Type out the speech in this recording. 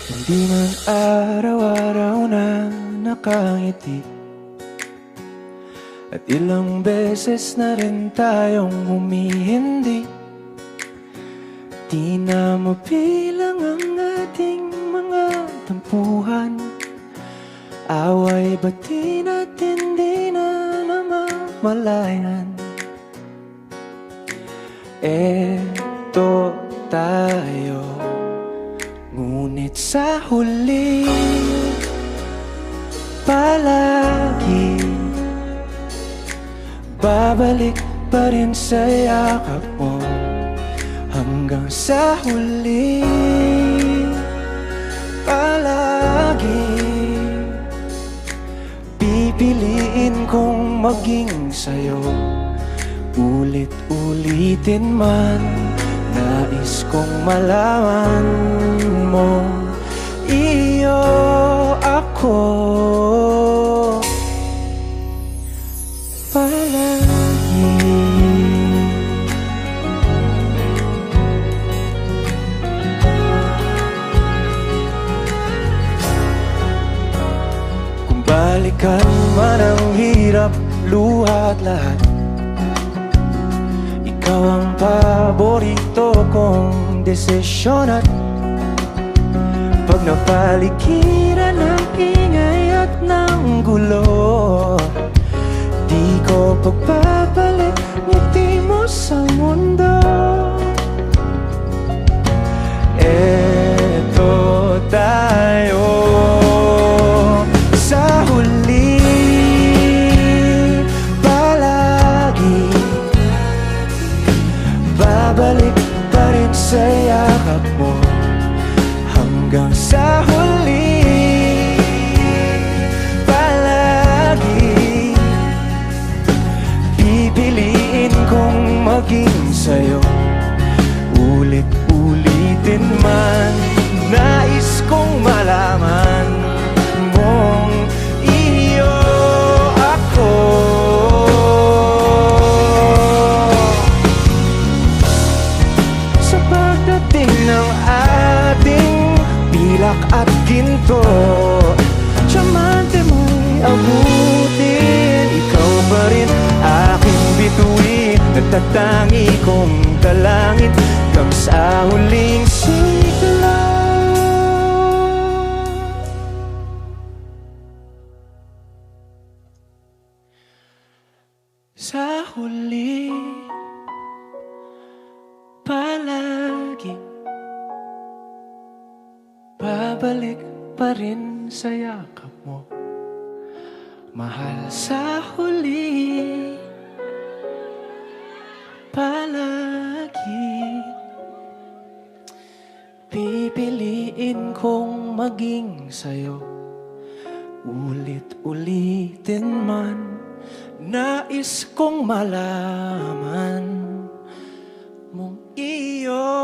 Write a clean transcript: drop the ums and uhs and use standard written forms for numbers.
Hindi man araw-araw na nakangiti, at ilang beses na rin tayong humihindi. Di na mabilang ang ating mga tampuhan, away bati natin di na namamalayan. Eto tayo, ngunit sa huli palagi babalik pa rin sa yakap mo. Hanggang sa huli palagi pipiliin kong maging sa'yo. Ulit-ulitin man, nais kong malaman mo, iyo ako palagi. Kung balikan man ang hirap, luha at lahat, ikaw ang paborito kong desisyon. At pag napaligiran ng ingay at ng gulo, di ko pagbabalik ngiti mo sa mundo. Eto tayo sa huli palagi, babalik pa rin sa yakap mo. Hanggang sa huli palagi pipiliin kong maging sa'yo. Ulit-ulitin man, nais kong malaman mong iyo ako. Sa pagdating ng ating pilak at ginto, tiyamante mo'y abutin, ikaw pa rin aking bituin, natatangi kong dalangin hanggang sa huling sigla. Sa huli palagi babalik pa rin sa yakap mo, mahal. Sa huli palagi pipiliin kong maging sa'yo. Ulit-ulitin man, nais kong malaman mong iyo